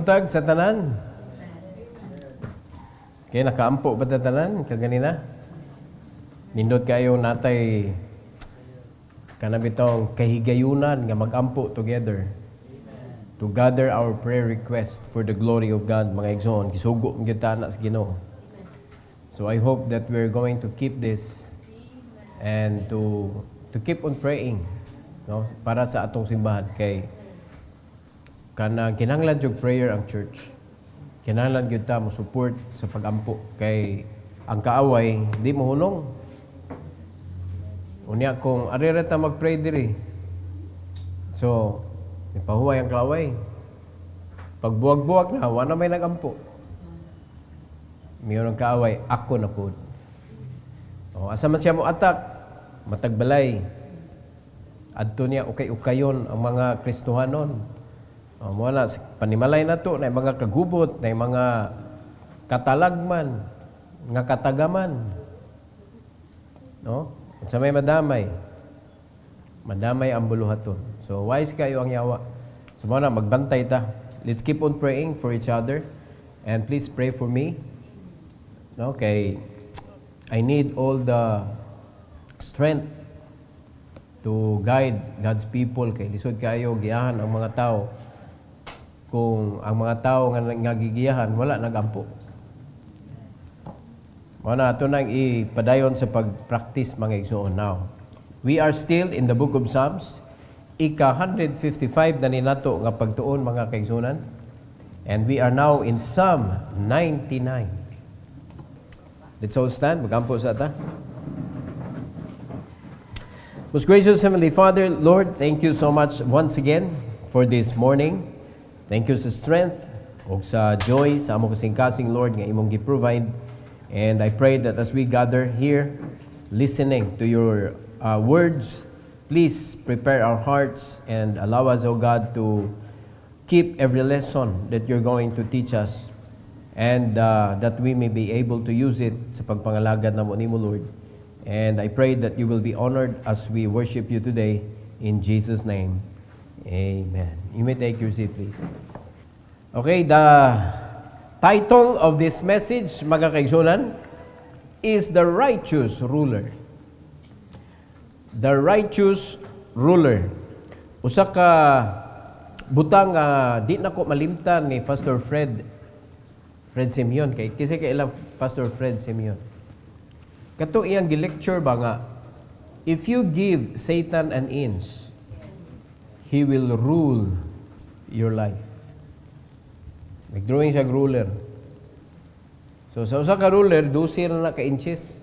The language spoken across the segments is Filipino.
buntag sa tanan. Kaya nakaampo ba ta tanan kaganina? Nindot kayo natay kanabitong kahigayunan nga magampo together to gather our prayer request for the glory of God, mga igsoon. Kisugo ang kita na sa Ginoo. So I hope that we're going to keep this and to keep on praying, no, para sa atong simbahan kay kanang kinahanglan jud prayer ang church. Kinahanglan gyud ta mo support sa pagampo kay ang kaaway di mo hunong. Unya kung arira ta mag-pray diri. So, ipahuway ang kaaway. Pag buwag-buwag na, wala may nagampo. Mayroong kaaway, ako na po. O, asa man siya mo atak, matagbalay. Adto niya ukay-ukayon ang mga Kristohanon. O, muna, panimalay na to, na mga kagubot, na mga katalagman, nga katagaman. No? Sa may madamay ang buluhaton. So, wise kayo ang yawa. So, muna, magbantay ta. Let's keep on praying for each other. And please pray for me. Okay, I need all the strength to guide God's people. Kay lisod kayo, giyahan ang mga tao. Kung ang mga tao nga gigiyahan, wala nagampo. Muna, ito nang ipadayon sa pag-practice mga igsoon now. We are still in the book of Psalms. Ika-155 na ninato nga pagtuon mga kaigsunan. And we are now in Psalm 99. Let's all stand. Magampo sa ata. Most gracious Heavenly Father, Lord, thank you so much once again for this morning. Thank you sa strength o sa joy sa among kasing-kasing, Lord, nga imong gi-provide. And I pray that as we gather here, listening to your words, please prepare our hearts and allow us, O God, to keep every lesson that you're going to teach us and that we may be able to use it sa pagpangalagad na mo, Lord. And I pray that you will be honored as we worship you today. In Jesus' name, amen. You may take your seat, please. Okay, the title of this message, mga kaigsunan, is The Righteous Ruler. The Righteous Ruler. Usa ka butang di na ko malimtan ni Pastor Fred Simeon. Kasi kailang Pastor Fred Simeon. Kato iyang gi-lecture ba nga, if you give Satan an inch, he will rule your life. Nag-drawing siya ruler. So sa usa ka ruler, 12 na ka-inches.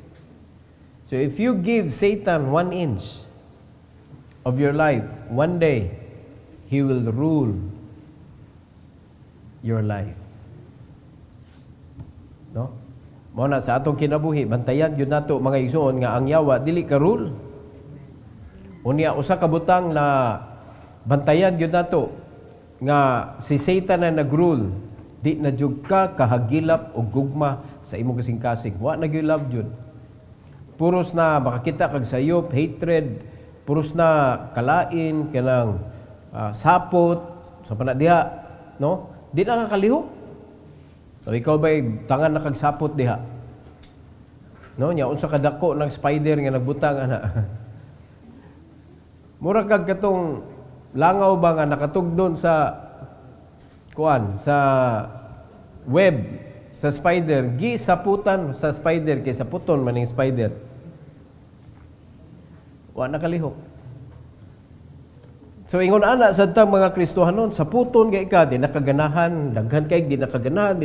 So if you give Satan 1 inch of your life, one day, he will rule your life. No? Mao na sa atong kinabuhi, bantayan gyud nato mga igsoon nga ang yawa dili ka rule. Unya usa ka butang na bantayan gyud nato nga si Satan na nag-rule, di na jud ka kahagilap o gugma sa imong kasing-kasing. Wa na gyud love jud. Puros na makakita kag sayop, hatred, puros na kalain, kanang sapot, sa panadiha, no? Di na kakalihok. So, ikaw ba'y tangan na kag sapot diha? No? Nya, unsa kadako ng spider nga nagbutang, ana. Mura kag katong langaw ba nga nakatugdon sa kuan, sa web, sa spider, gisaputan sa spider, kay saputon maning spider. Wa nakalihok. So ingon ana sa tang mga Kristohanon, saputon kay ka di nakaganahan, daghan kay di nakaganahan,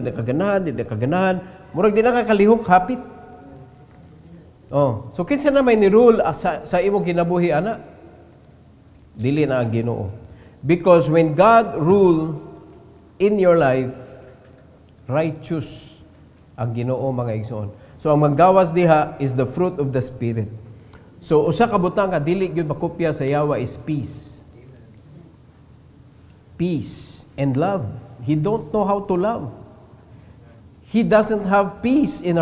murag di nakakalihok hapit. Oh, so kinsa na may ni rule sa imong kinabuhi ana? Dili na ang Ginoo. Because when God rule in your life, righteous ang Ginoo mga igsoon. So ang maggawas diha is the fruit of the Spirit. So usa ka butang nga dili gyud makopya sa yawa is peace. Peace and love. He don't know how to love. He doesn't have peace in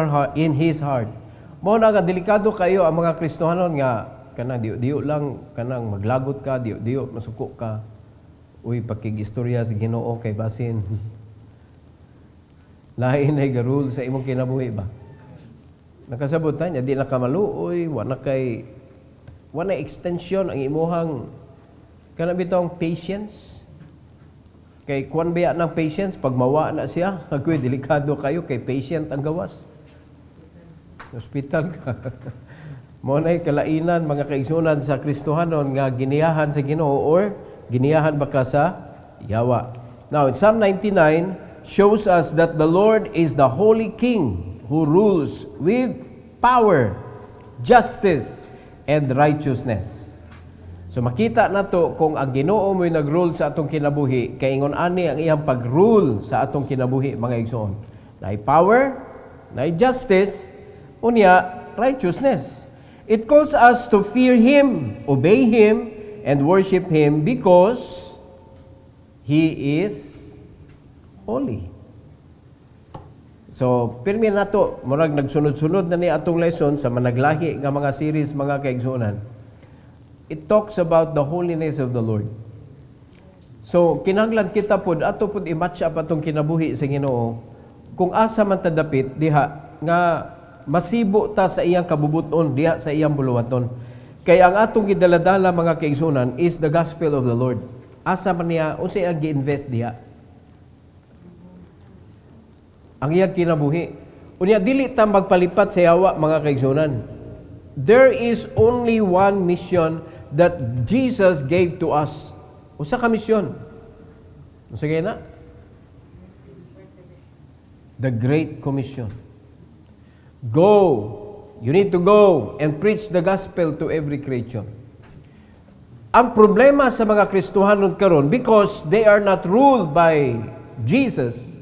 his heart. Mao na nga delikado kayo ang mga Kristohanon nga kanang diyo lang kanang maglagot ka, diyo masuko ka. Uy, pakigistorya sa Ginoo kay basin Lain ay garul sa imong kinabuhi ba? Nakasabot na niya, di na kamaluoy, wala extension ang imuhang kanabitong patience. Kay kuwan baya ng patience, pag mawa na siya, agoy, delikado kayo, kay patient ang gawas. Hospital ka. Mo na'y kalainan, mga kaigsunan sa Kristohanon nga giniyahan sa Ginoo or giniyahan ba ka sa yawa. Now, in Psalm 99, shows us that the Lord is the Holy King who rules with power, justice, and righteousness. So makita nato kung ang Ginoo mo'y nag-rule sa atong kinabuhi, kay ingon ani ang iyang pag-rule sa atong kinabuhi, mga igsoon. Naay power, naay justice, unya righteousness. It calls us to fear Him, obey Him, and worship Him because He is holy. So, pirmi na to, murag nagsunod-sunod na ni atong lesson sa managlahi nga mga series, mga kaigsunan. It talks about the holiness of the Lord. So, kinahanglan kita pod ato pod i-match up atong kinabuhi sa Ginoo kung asa man ta dapit diha nga masibo ta sa iyang kabubuton diha sa iyang buluwaton. Kay ang atong gidaladala, mga kaigsunan, is the gospel of the Lord. Asa man niya unsay ang gi-invest diha? Ang iyang kinabuhi. Unya dili ta magpalipat sa yawa, mga kaigsunan. There is only one mission that Jesus gave to us. Usa ka misyon. Usa kay na? The Great Commission. Go. You need to go and preach the gospel to every creature. Ang problema sa mga Kristohanon karon, because they are not ruled by Jesus,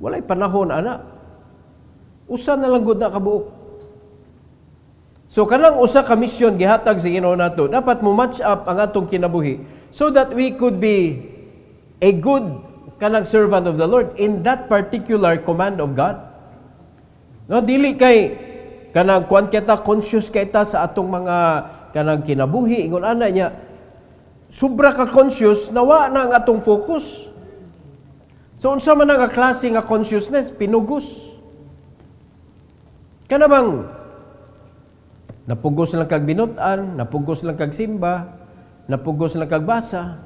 walay panahon, ana. Usa na lang gud na kabuok. So kanang usa ka mission gihatag sa Ginoo nato, dapat mo match up ang atong kinabuhi so that we could be a good kanang servant of the Lord in that particular command of God. No, dili kay kanang kuan kita conscious kay ta sa atong mga kanang kinabuhi, ingon ana niya. Sobra ka conscious, nawa na ang atong focus. So, unsa man ang klase nga consciousness? Pinugos. Kana bang napugos lang kag binutan, napugos lang kag simba, napugos lang kag basa,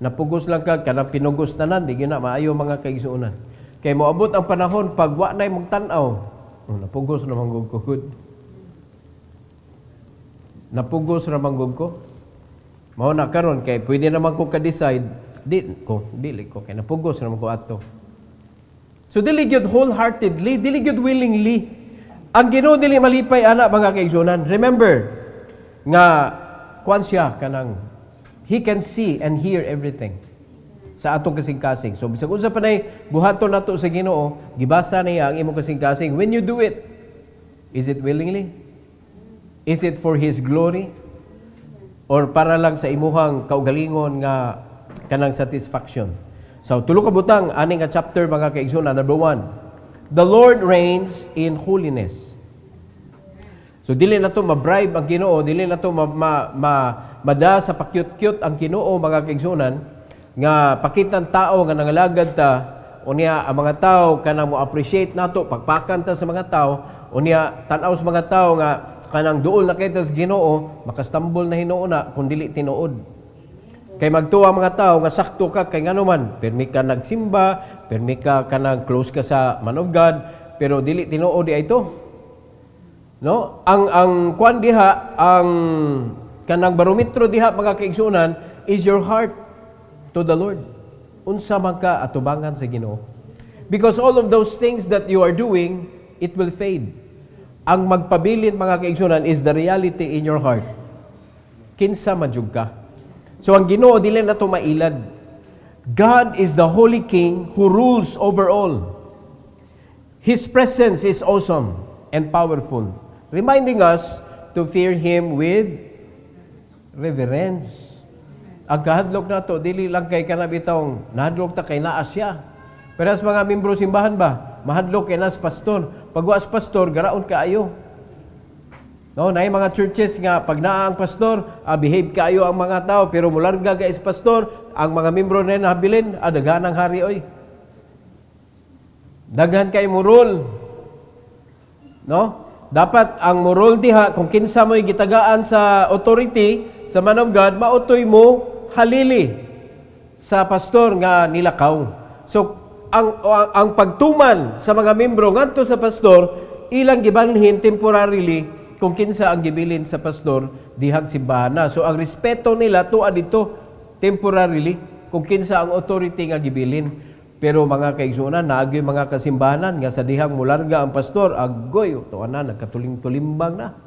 napugos lang kag kanang pinugos tanan, di gina maayo, mga kaigsuonan. Kay moabot ang panahon pag wa nay magtan-aw, napugos na manggug ko. Napugos na manggug ko. Mao na karon kay pwede naman ko ka-decide. Dili ko, kaya napugos naman ko ato. So, dili gyud wholeheartedly, dili gyud willingly. Ang Ginoo dili malipay, ana, mga kaigsunan. Remember, nga, kuan siya, kanang, He can see and hear everything sa atong kasing-kasing. So, bisag unsa pa nay buhaton nato sa Ginoo, gibasa niya ang imong kasing-kasing. When you do it, is it willingly? Is it for His glory? Or para lang sa imuhang kaugalingon nga kanang satisfaction. So, tulo ka butang, ani nga chapter, mga kaigsunan. Number 1, the Lord reigns in holiness. So, dili na to ma-bribe ang Ginoo, dili na to mada sa pakyut-kyut ang Ginoo, mga kaigsunan, nga pakitan tao nga nangalagad ta, unya ang mga tao kanang mo appreciate nato, pagpakan ta sa mga tao, unya tan-aw sa mga tao nga kanang duol na kita sa Ginoo, makastambol na Hinoo na kung dili tinuod. Kay magtuwa mga tao nga sakto ka kay ngano man, permi ka nagsimba, permi ka kanang close ka sa man of God, pero dili tinuod di ito. No? Ang kwan diha, ang kanang barometro diha, mga kaigsunan, is your heart to the Lord. Unsa man ka atubangan sa Ginoo. Because all of those things that you are doing, it will fade. Ang magpabilin, mga kaigsunan, is the reality in your heart. Kinsa majug ka. So ang Ginoo dili na to mailad. God is the Holy King who rules over all. His presence is awesome and powerful, reminding us to fear Him with reverence. Ang kahadlok na to, dili lang kay kanabitong nahadlok ta kay naa siya. Pero sa mga membro simbahan ba, mahadlok kay nas pastor. Pag was pastor, garaon kaayo. No, nay mga churches nga pag naa ang pastor, behave kaayo ang mga tao, pero mularga ka is pastor, ang mga membro na nahabilin, daghanang hari oy. Daghan kay mo rule. No? Dapat ang mo rule diha, kung kinsa mo'y gitagaan sa authority, sa man of God, mautoy mo halili sa pastor nga nilakaw. So, ang pagtuman sa mga membro ngadto sa pastor, ilang gibalhin temporarily kung kinsa ang gibilin sa pastor dihag simbahan na. So, ang respeto nila tuwa dito temporarily kung kinsa ang authority nga gibilin. Pero mga kaigsunan, naagyoy mga kasimbahanan nga sa dihang mularga ang pastor, agoy, tuwa na, nagkatulim-tulimbang na.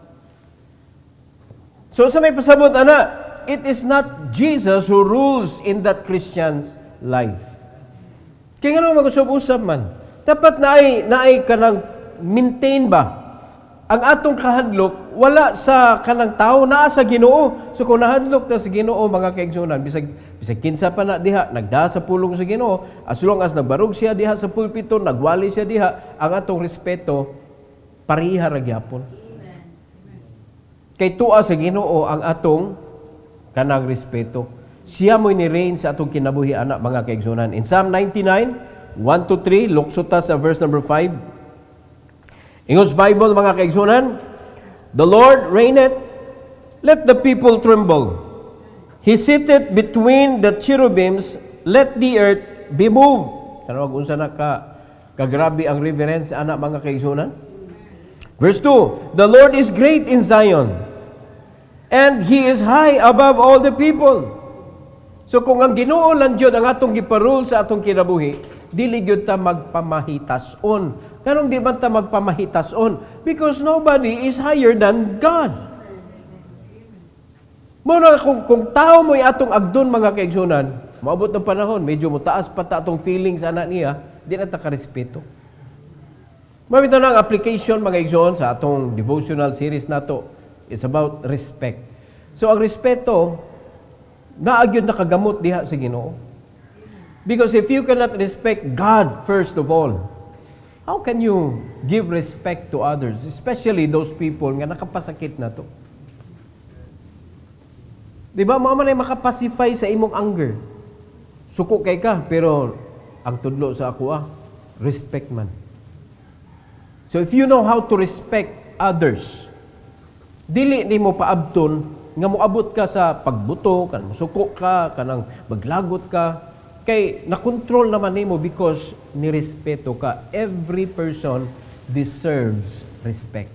So sa may pasabot, ana, it is not Jesus who rules in that Christian's life. Kaya nga naman mag-usap-usap man, dapat naay kanang maintain ba? Ang atong kahadlok, wala sa kanang tao, naa sa Ginoo. So kung nahadlok ta sa Ginoo, mga kaigsunan, bisag kinsa pa na diha, nagda sa pulong sa Ginoo, as long as nagbarog siya diha sa pulpito, nagwali siya diha, ang atong respeto, pariha ra gyapon. Kay tuwa sa Ginoo ang atong kanang respeto. Siya mo'y ni-reign sa atong kinabuhi, anak, mga kaigsunan. In Psalm 99, 1-3, luksuta sa verse number 5, English Bible, mga kaigsunan, the Lord reigneth, let the people tremble. He sitteth between the cherubims, let the earth be moved. Kanawag unsa na kagrabe ang reverence, anak, mga kaigsunan. Verse 2, the Lord is great in Zion, and He is high above all the people. So kung ang Ginoo lang Diyon ang atong giparul sa atong kinabuhi, dili gyud ta magpamahitason. Kanong di man ta magpamahitason? Because nobody is higher than God. Muna kung tao mo'y atong agdon, mga kaigsunan, maabot ng panahon, medyo mutaas pa ta atong feelings anak niya, di na ta karespeto. Mabito na ang application, mga kaigsunan, sa atong devotional series nato. It's about respect. So ang respeto, naagyod na kagamot diha sa Ginoo. Because if you cannot respect God first of all, how can you give respect to others, especially those people nga nakapasakit na to? Di ba, mao man ay makapacify sa imong anger. Suko kay ka, pero ang tudlo sa ako respect man. So if you know how to respect others, dili nimo paabton nga moabot ka sa pagbuto, kanang musuko ka, kanang maglagot ka, kay na-control naman nimo because nirespeto ka. Every person deserves respect.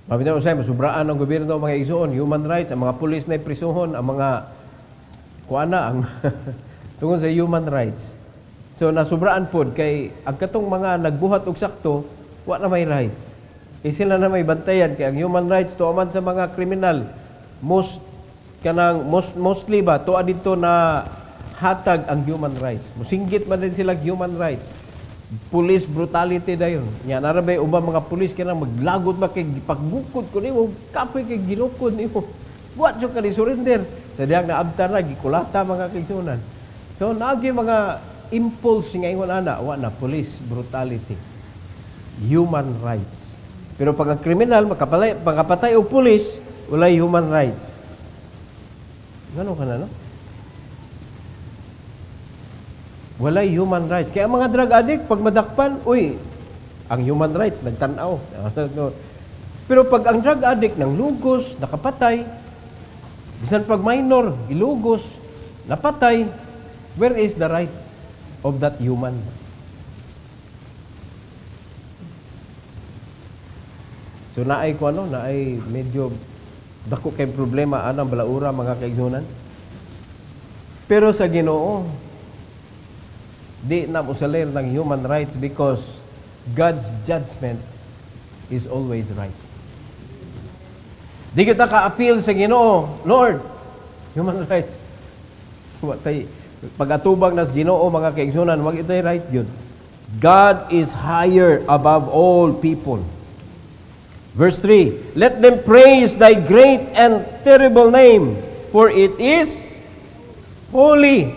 Mabitaw usay, masubraan ang gobyerno, mga igsoon, human rights, ang mga pulis na iprisuhon, ang mga kuana, ang tungkol sa human rights. So nasubraan pod kay ang katong mga nagbuhat og sakto, wa na may right. Sila na may bantayan kay ang human rights tuaman sa mga kriminal. Mostly ba tuwa dito na hatag ang human rights. Musinggit man din sila human rights. Police brutality dayon. Nya narabay ubang mga pulis kanang maglagot ba kay pagbukod ko nimo, kapoy kay ginukod nimo. Buat jud ka ni surrender. Sa diyang naabta na gikulata, mga kaigsunan. So naagi mga impulse nga ingon ana, wa na police brutality. Human rights. Pero pag ang kriminal makapatay og pulis, walay human rights. Gano'n ka na, no? Walay human rights. Kaya ang mga drug addict, pag madakpan, ang human rights, nagtanaw. Pero pag ang drug addict nang lugos, nakapatay, bisan pag minor, ilugos, napatay, where is the right of that human? So naay medyo dako kay problema anang balaura, mga kaigsunan. Pero sa Ginoo, di na usalir ng human rights because God's judgment is always right. Di kita ka-appeal sa Ginoo, Lord, human rights. Pag-atubang nas Ginoo, mga kaigsunan, wag ito'y right yun. God is higher above all people. Verse 3, let them praise thy great and terrible name, for it is holy.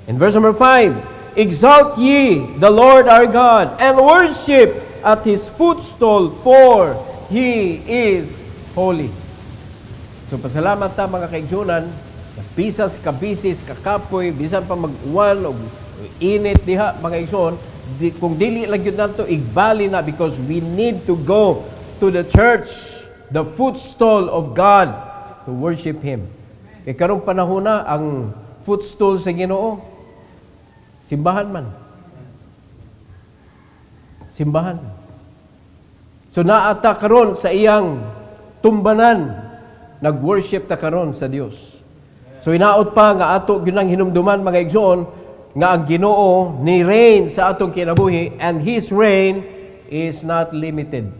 In verse number 5, exalt ye the Lord our God, and worship at His footstool, for He is holy. So pasalamat ta, mga kaigsunan, pisas, kabisis, kakapoy, bisan pa mag-uwan o Init diha, mga igsoon. Kung dili lang yun nato, igbali na because we need to go to the church, the footstool of God, to worship Him. E karong panahon na, ang footstool sa Ginoo, simbahan man. Simbahan. So naata karon sa iyang tumbanan, nag-worship ta karon sa Dios. So inaot pa nga ato ginang hinumduman mga igsoon nga ang Ginoo ni reign sa atong kinabuhi, and His reign is not limited.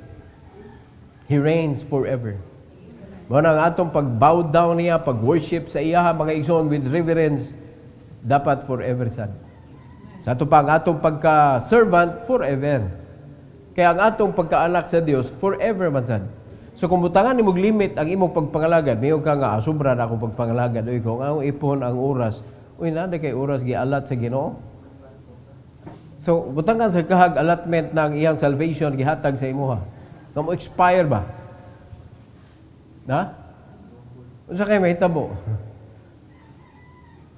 He reigns forever. Mao ang atong pag-bow down niya, pag-worship sa iya mga igsoon with reverence, dapat forever sad. Sa ato pa ang atong pagka-servant, forever. Kaya ang atong pagkaanak sa Dios, forever man sad. So kung butangan ni mong limit ang imong pagpangalagad, mayong ka nga, sobra na akong pagpangalagad, uy, kung ang ipon ang oras, uy, nada kay oras gialat sa Ginoo. So butangan sa kahag allotment ng iyang salvation gihatag sa imuha. Nga mo expire ba? Na? Unsa kay mahitabo?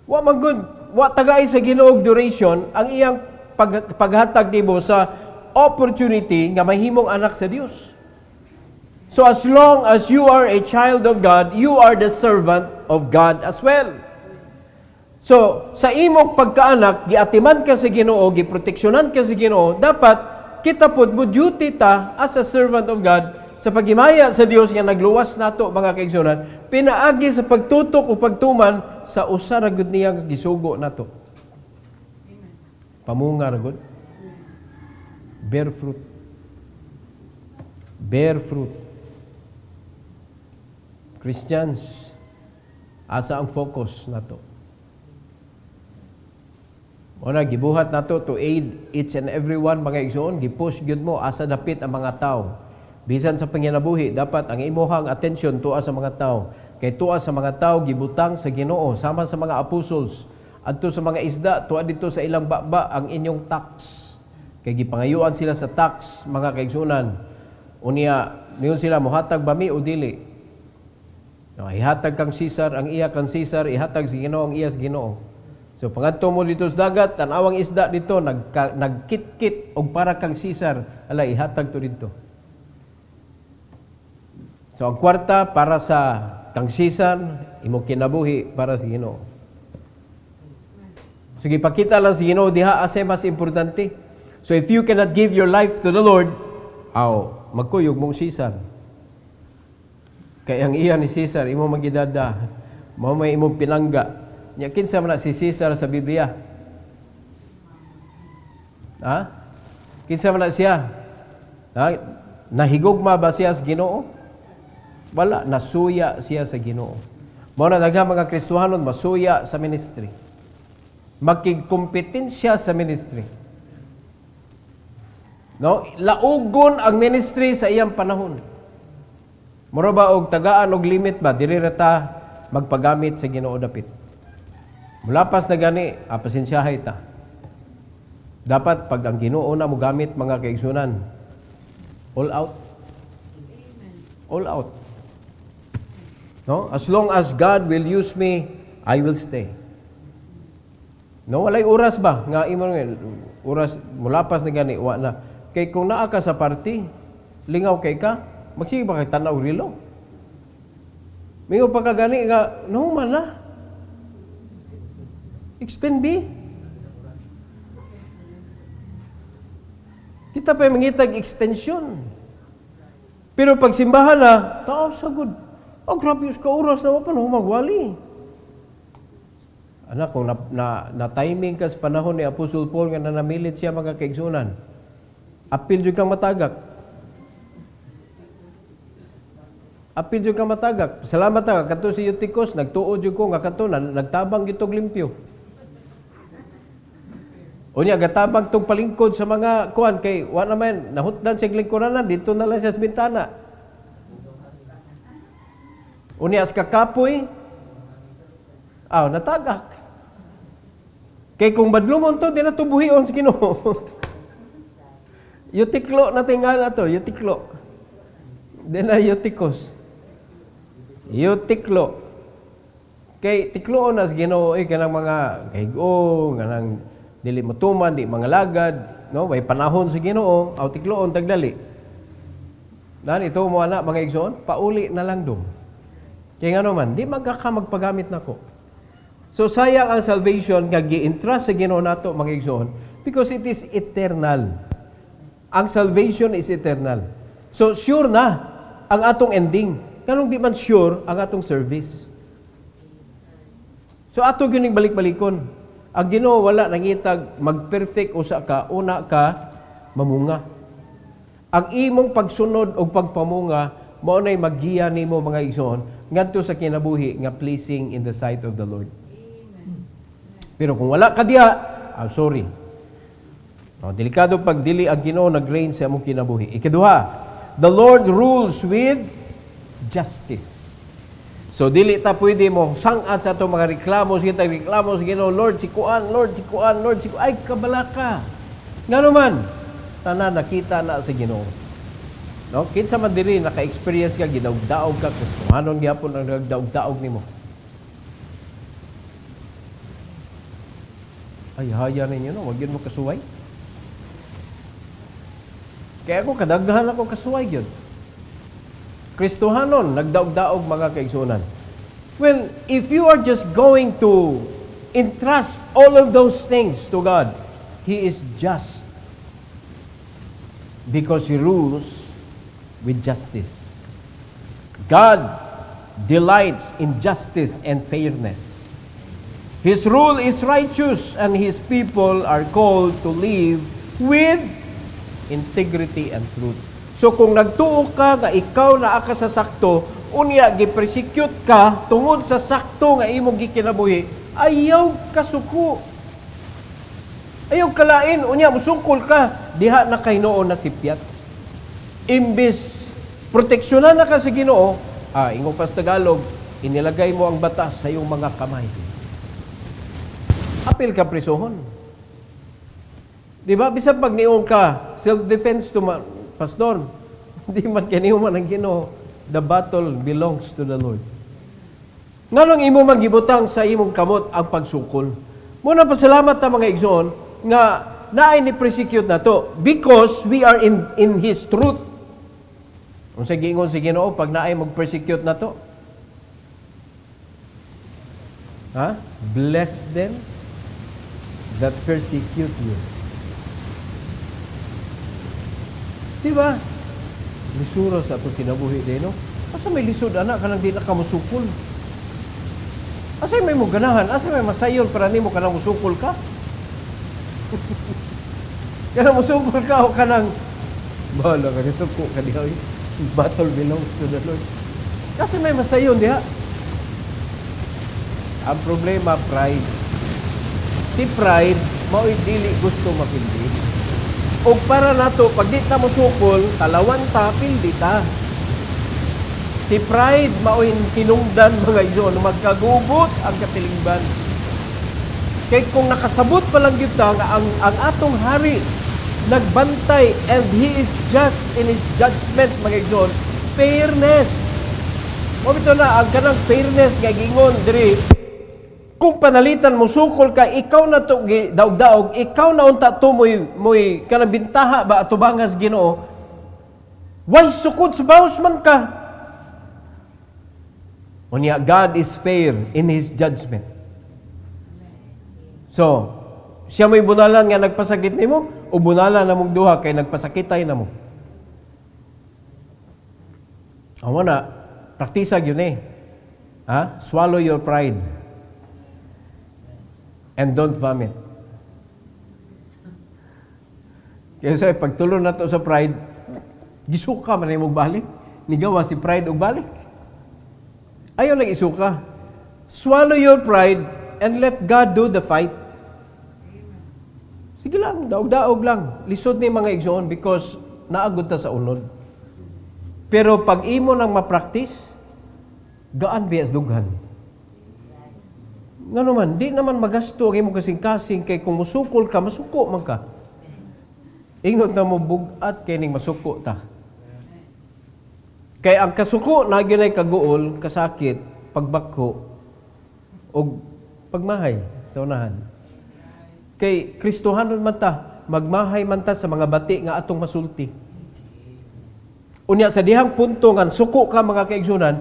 Wa man good, wa tagay sa Ginoo duration ang iyang paghatag nimo sa opportunity nga mahimong anak sa Dios. So as long as you are a child of God, you are the servant of God as well. So, sa imong pagkaanak, giatiman ka sa Ginoo, giproteksyonan ka sa Ginoo, dapat kita pud mo duty ta as a servant of God sa paghimaya sa Dios nga nagluwas nato mga kaigsunan, pinaagi sa pagtutok o pagtuman sa usa ra gud niya nga gisugo nato. Pamunga ra gud. Bear fruit. Bear fruit. Christians, asa ang focus nato? Una, gibuhat nato to aid each and everyone, mga igsoon, gipush gyud mo asa dapit ang mga tao. Bisan sa panginabuhi, dapat ang imuhang atensyon tuwa sa mga tao. Kay tuwa sa mga tao, gibutang sa Ginoo, sama sa mga apostles, adto sa mga isda, tuwa dito sa ilang baba ang inyong tax. Kay gipangayuan sila sa tax, mga kaigsunan. Unya, niyon sila mohatag bami o dili. No, ihatag kang Caesar, ang iya kang Caesar, ihatag si Ginoo, ang iya sa Ginoo. So pangadto mo dito sa dagat, tanawang isda dito, nagkit-kit og para kang Caesar, ala ihatag to dito. So ang kwarta para sa kang Caesar, imong kinabuhi para sa Ginoo. So gipakita lang si Ginoo diha asa mas importante. So if you cannot give your life to the Lord, magkuyog mong Caesar. Kaya ang iya ni Caesar, imo magidada, mao may imong pinangga. Nya kinsa man si Caesar sa Biblia? Ha? Kinsa man siya? Ha? Nahigugma ba siya sa Ginoo? Wala, nasuya siya sa Ginoo. Mao na daghang mga Kristohanon masuya sa ministry. Makigkompetensya sa ministry. No, laugon ang ministry sa iyang panahon. Mura ba og tagaan og limit ba diri ta magpagamit sa Ginoo dapit. Mulapas na gani, pasensyahay ta. Dapat pag ang Ginoo na mo gamit mga kaigsunan, all out. All out. No? As long as God will use me, I will stay. No, walay oras ba nga imo oras mulapas na gani wa na. Kay kung naa ka sa party, lingaw kay ka, magsige ba kay tanaw rilo? Mingo pa ka gani nga, no man na. Extend B. Kita pa mangitag extension. Pero pag simbahan na, tao sagod. Grabe ka oras na pa no magwali. Anak, kung na-timing ka sa panahon ni Apostol Paul nga nanamilit siya mga kaigsunan, apil jud kang matagak. Apil jud kang matagak. Salamat ta kadto si Eutychus, nagtuod jud ko nga kadto nagtabang gyud og limpyo. Unya gatabang tong palingkod sa mga kuan kay wa naman nahutdan sa lingkuranan dito na lang siya sa bintana. Unya as kakapoy, natagak. Kay kung badlungon to, di na to buhion sa Ginoo. Eutychlo na tingala to, Eutychlo. Di na Eutychus. Eutychlo. Kay tikloon as Ginoo kanang mga kaigo, kanang dili matuman, di mangalagad, no? May panahon sa Ginoo, aw tikloon tagdali. Dan ito mo ana mga igsoon, pauli na lang dong. Kaya nga naman, di magpagamit nako. So sayang ang salvation nga gi-entrust sa Ginoo nato mga igsoon because it is eternal. Ang salvation is eternal. So sure na ang atong ending. Kanong di man sure ang atong service. So ato gining balik-balikon. Ang Ginoo wala nangitag mag-perfect usa ka, una ka mamunga. Ang imong pagsunod o pagpamunga mao nay maggiya nimo mga igsoon ngadto sa kinabuhi nga pleasing in the sight of the Lord. Pero kung wala ka diha, sorry. Delikado pag dili ang Ginoo nag-reign sa among kinabuhi. Ikaduha, the Lord rules with justice. So dili ta pwede mo sangat sa ato mga reklamo sa Ginoo, Lord si kuan, Lord si kuan, Lord si kuan. Ay kabalaka. Ngano man tanan nakita na sa Ginoo. No, kinsa man diri naka-experience ka gidaog-daog ka kung anon gyapon ang nagdaog-daog nimo. Ay haya ninyo no, wag yun mo kasuway. Kaya ako kadaghan ako kasuway gyud. Kristohanon, nagdaog-daog mga kaigsunan. Well, if you are just going to entrust all of those things to God, He is just because He rules with justice. God delights in justice and fairness. His rule is righteous and His people are called to live with integrity and truth. So kung nagtuo ka nga ikaw na aka sa sakto, unya gi-persecute ka tungod sa sakto nga imong gikinabuhi, ayaw kasuko. Ayaw kalain, unya musungkol ka, diha na kay Ginoo na sipyat. Imbis proteksyonan na ka sa Ginoo, ingong pas Tagalog, inilagay mo ang batas sa iyong mga kamay. Apil ka prisohon. Di ba? Bisag pag niyon ka, self-defense to pastor, hindi man kaniyo man ang Ginoo, the battle belongs to the Lord. Nganong imo magibutang sa imong kamot ang pagsukol? Muna pasalamat ta mga igsoon nga naay ni persecute na to because we are in His truth. Kung sa giingon si Ginoo pag naay mag-persecute na to, bless them that persecute you. Diba? Lisuro sa itong kinabuhi din, no? Asa may lisod, anak, kanang di na ka musukol. Asa may mo ganahan? Asa may masayon para ni mo kanang musukol ka? Kanang musukol ka o kanang bahala ka, nisuko ka diha. Battle belongs to the Lord. Kasi may masayon diha. Ang problema, pride. Si pride, mao'y dili gusto mapindi. O para nato, pag di ta mo sukol, talawan ta, pildi ta. Si pride, mao'y tinungdan mga igsoon, magkagugot ang katilingban. Kaya kung nakasabot pa lang kita, ang atong hari, nagbantay, and He is just in His judgment, mga igsoon, fairness. O ito na, ang kanang fairness, nga gingon, diri, kung panalitan mo sukol ka, ikaw na to daog-daog, ikaw na unta to mo'y kanang bintaha ba ato bangas Ginoo. Why sukod sa bawas man ka? Unya, God is fair in His judgment. So, siya mo'y bunalan nga nagpasakit nimo o bunalan na mong duha kay nagpasakitay na mo. Awa na, praktisag yun eh. Swallow your pride. And don't vomit. Kaya sa'yo, pagtulo na to sa pride, gisuka man ay magbalik. Nigawa si pride og balik. Ayaw lang isuka. Swallow your pride and let God do the fight. Sige lang, daog-daog lang. Lisod ni mga igsoon because naagod ta sa unod. Pero pag imo nang ma-practice, gaan biyas dughan. Nga naman, di naman magasto ang imong kasing-kasing kay kung musukol ka, masuko man ka. Ingot na mo bugat kay ning masuko ta. Kay ang kasuko na ginay kaguol, kasakit, pagbako, o pagmahay sa unahan. Kay Kristohanon man ta, magmahay man ta sa mga bati nga atong masulti. Unya sa dihang punto nga suko ka mga kaigsunan,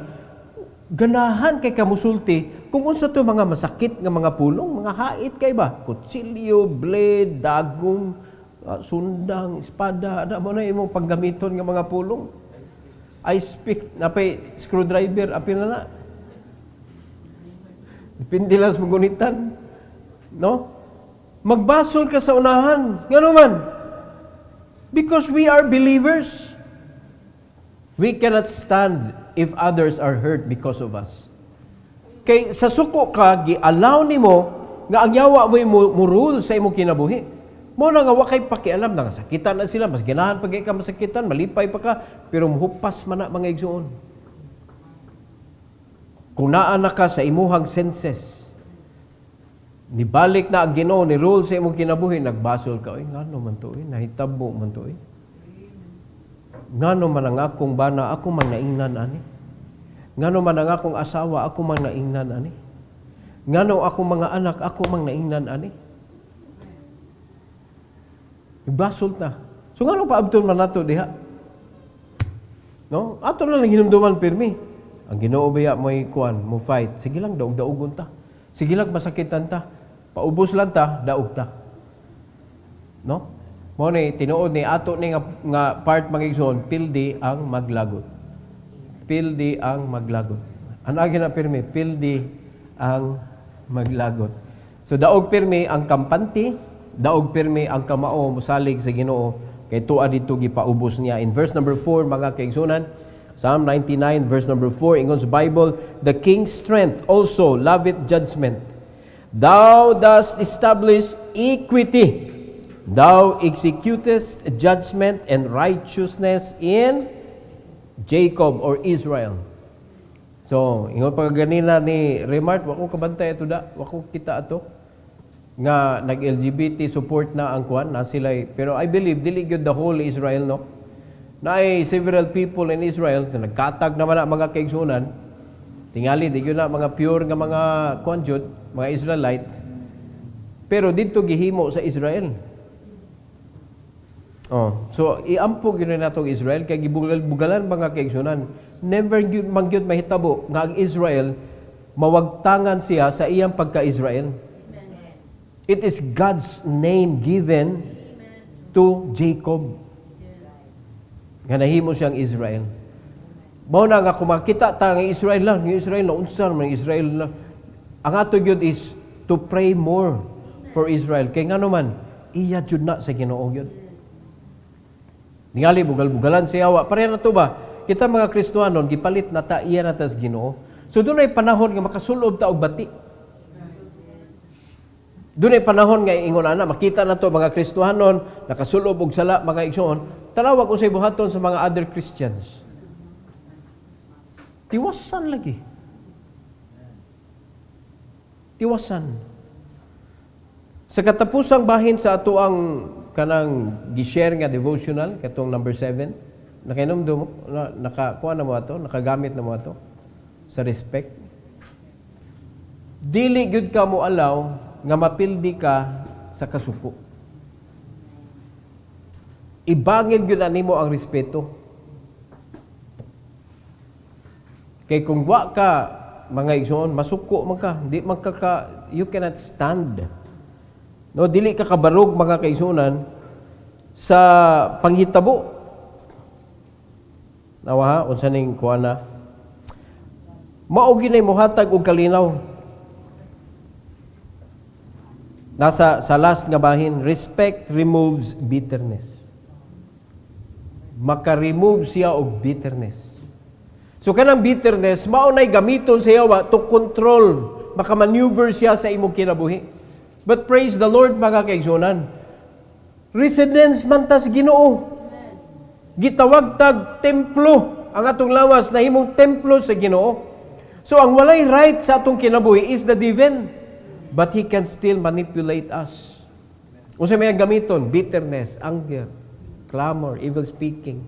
ganahan kay kamusulti kung unsa to mga masakit nga mga pulong, mga hait kay ba? Kutsilyo, blade, dagong, sundang, espada, ano mo na imong panggamiton nga mga pulong. Ice pick, napay screwdriver, apil na. Depende lang sa magunitan. No? Magbasol ka sa unahan. Nga naman. Because we are believers. We cannot stand if others are hurt because of us. Kay sa suko ka, gi-allow nimo nga ang yawa mo rule sa imong kinabuhi. Mo na nga wa kay pakialam na sakitan na sila, mas ganahan pag ka masakitan, malipay pa ka, pero muhupas man na mga igsuon. Kung naa na ka sa imuhang senses, nibalik na ang Ginoo ni rule sa imong kinabuhi, nagbasol ka, oy ngano man to, nahitabo man to, ngano man ang akong bana, ako man naingnan ani. Ngano man ang akong asawa, ako man naingnan ani. Ngano akong mga anak, ako man naingnan ani. Ibasol na. So ngano pa abton man nato diha? No? Ato na lang hinumduman pirmi. Ang Ginoo biya mo'y kuan, mo fight. Sige lang daog-daogon ta. Sige lang masakitan ta. Paubos lang ta, daog ta. No? Mo ni tinuod ni ato ni nga part mga igsoon, pildi ang maglagot. Pildi ang maglagot. Ano agi na pirmi? Pildi ang maglagot. So daog pirmi ang kampante, daog pirmi ang kamao musalig sa Ginoo kay tuwa dito gipaubos niya. In verse number 4 mga kaigsunan, Psalm 99 verse number 4 ingon sa Bible, the king's strength also loveth judgment. Thou dost establish equity. Thou executest judgment and righteousness in Jacob or Israel. So, ingon pa ganina ni Remart, wako kabantay ito da, wako kita ato nga nag-LGBT support na ang kuan na sila, pero I believe dili gyud the whole Israel, no, na ay several people in Israel na nagkatag naman na mga kaigsunan, tingali di gyud na mga pure nga mga kuan jud, mga Israelites, pero dito gihimo sa Israel. So iampo gyud na natong Israel kay gibugal-bugalan mga kaigsunan, never gyud mangyud mahitabo nga ang Israel mawagtangan siya sa iyang pagka-Israel. It is God's name given to Jacob. Nga nahimo siyang Israel. Mao na nga kung makita ta nga Israel lang, yung Israel na unsa man Israel lang. Ang ato gyud is to pray more for Israel. Kay ngano man iya jud na sa Ginoo gyud. Ningali bugal-bugalan sa yawa. Pareha na to ba? Kita mga Kristohanon gipalit na ta iya na tas Ginoo. So dunay panahon nga makasulob ta og bati. Dunay panahon nga ingon ana makita na to mga Kristohanon nakasulob og sala mga igsoon, tanawag usay buhaton sa mga other Christians. Tiwasan lagi. Tiwasan. Sa katapusang bahin sa ato ang kanang gi-share nga devotional katong number 7, nakainomdom mo, nakakuha na mo ato, nakagamit na mo ato sa respect. Dili gyud ka mo allow nga mapildi ka sa kasuko. Ibangin gyud nimo ang respeto. Kay kung wa ka mga igsoon, masuko man ka, di man ka you cannot stand. No, dili ka kabarog mga kaigsunan sa panghitabo. Nawa ha, unsa ning kuana? Mao ginay mohatag og kalinaw. Nasa sa last nga bahin, respect removes bitterness. Maka-remove siya og bitterness. So kanang bitterness, mao nay gamiton sa yawa to control, maka-maneuver siya sa imong kinabuhi. But praise the Lord mga kaigsunan. Residence man tas Ginoo. Gitawag tag templo ang atong lawas na himong templo sa Ginoo. So ang walay right sa atong kinabuhi is the divine, but he can still manipulate us. Unsa may gamiton? Bitterness, anger, clamor, evil speaking.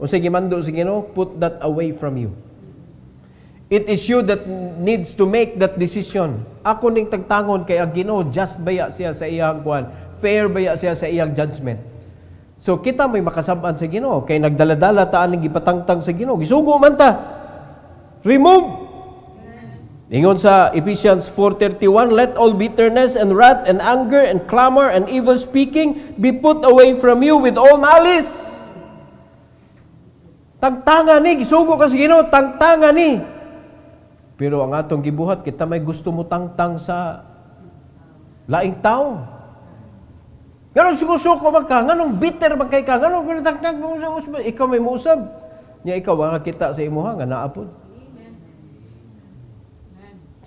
Unsa gimando sa Ginoo? Put that away from you. It is you that needs to make that decision. Ako ning tagtangon kay ang Ginoo, just baya siya sa iyang kwan, fair baya siya sa iyang judgment. So kita may makasab-an sa Ginoo kay nagdaladala taan ning gipatangtang sa Ginoo. Gisugo man ta. Remove. Ingon sa Ephesians 4:31, let all bitterness and wrath and anger and clamor and evil speaking be put away from you with all malice. Tangtangan ni, gisugo ka sa Ginoo, tangtangan ni. Pero ang atong gibuhat, kita may gusto mo tangtang sa laing tao. Ganun suko-suko magka, ganun bitter magkay ka, ganun tangtang mo sa usab. Ikaw may muusab. Nya ikaw, wala kita sa imuha, nga naapod.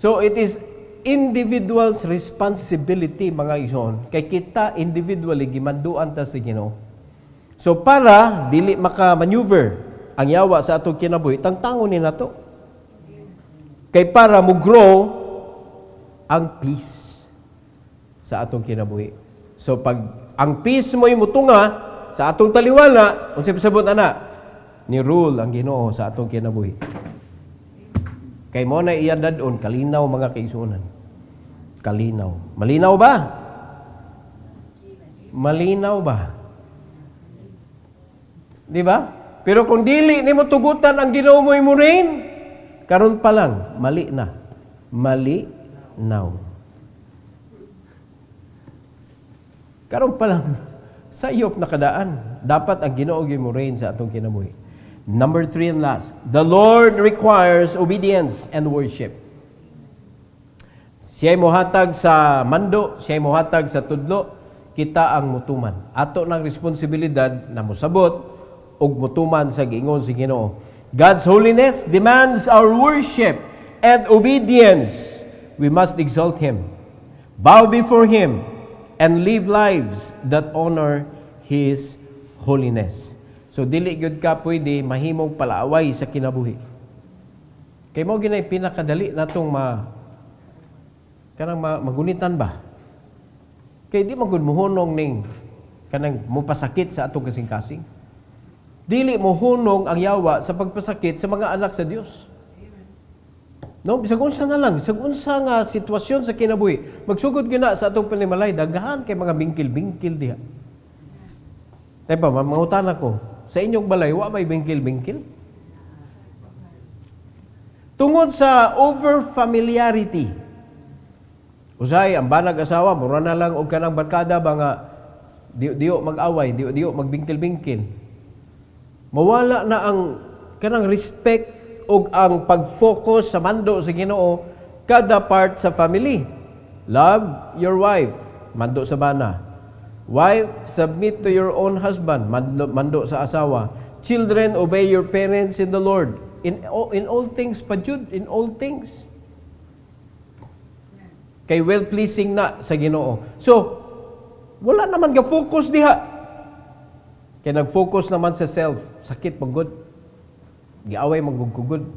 So it is individual's responsibility, mga igsoon, kay kita individually gimanduan ta sa Ginoo. So para dili maka-maneuver ang yawa sa atong kinabuhi, tangtangon ni nato. Kay para mo grow ang peace sa atong kinabuhi. So pag ang peace mo mutunga sa atong taliwala, unsay pasabot ana? Ni rule ang Ginoo sa atong kinabuhi. Kay mo na iya dadon, kalinaw mga kaigsuonan. Kalinaw. Malinaw ba? Malinaw ba? Di ba? Pero kung dili nimo tugutan ang Ginoo mo imurin, karon pa lang mali na. Mali now. Karon pa lang sayop na kadaan. Dapat ang Ginoo gimurin sa atong kinabuhi. Number 3 and last, the Lord requires obedience and worship. Siya'y mohatag sa mando, siya'y mohatag sa tudlo, kita ang mutuman. Ato ng responsibilidad na musabot og mutuman sa giingon si Ginoo. God's holiness demands our worship and obedience. We must exalt Him, bow before Him, and live lives that honor His holiness. So, dili gyud ka pwede mahimong palaaway sa kinabuhi. Kay mo ginay pinakadali natong magunitan ba? Kay di magud muhunong ning kanang mupasakit sa atong kasing-kasing. Dili mohunong ang yawa sa pagpasakit sa mga anak sa Dios. No, bisag unsa na lang, bisag unsa nga sitwasyon sa kinabuhi, magsugod gina sa atong panimalay, daghan kay mga bingkil-bingkil diha. Tay pa, mangutan ako. Sa inyong balay, wa may bingkil-bingkil? Tungod sa over-familiarity. Usay, ang banag asawa, mura na lang o kanang barkada ba nga, diyo mag-away, diyo magbingkil-bingkil. Mawala na ang kanang respect o ang pag-focus sa mando sa Ginoo kada part sa family. Love your wife, mando sa bana. Wife, submit to your own husband, mando sa asawa. Children, obey your parents in the Lord. In all things, pajud, in all things. Kay well-pleasing na sa Ginoo. So, wala naman ga-focus diha. Kay nag-focus naman sa self, sakit pagod. Giaway magugugod.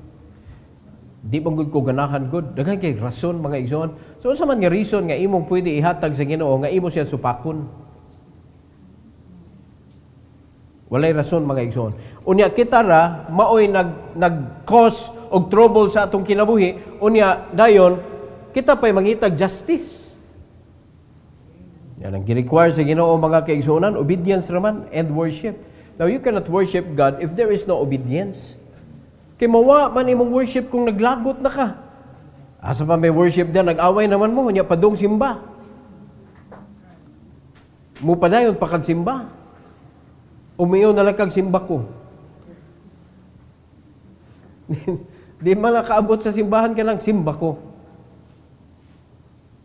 Di manggod ko ganahan good. Daghan kay rason mga igsoon. So, unsa man nga reason nga imong pwede ihatag sa Ginoo nga imo siya supakon? Walay rason mga igsoon. Unya kita ra maoy nag-cause og trouble sa atong kinabuhi, unya dayon kita pay mangitag justice. Yan ang gi-require sa Ginoo mga kaigsuonan, obedience raman and worship. Now you cannot worship God if there is no obedience. Kay mawa man imong worship kung naglagot na ka. Asa pa may worship diyan, nag-away naman mo, unya padung simba. Mo padayon pakagsimba. Umiyo na lang kag simba ko. Di man nakaabot sa simbahan ka lang, simba ko.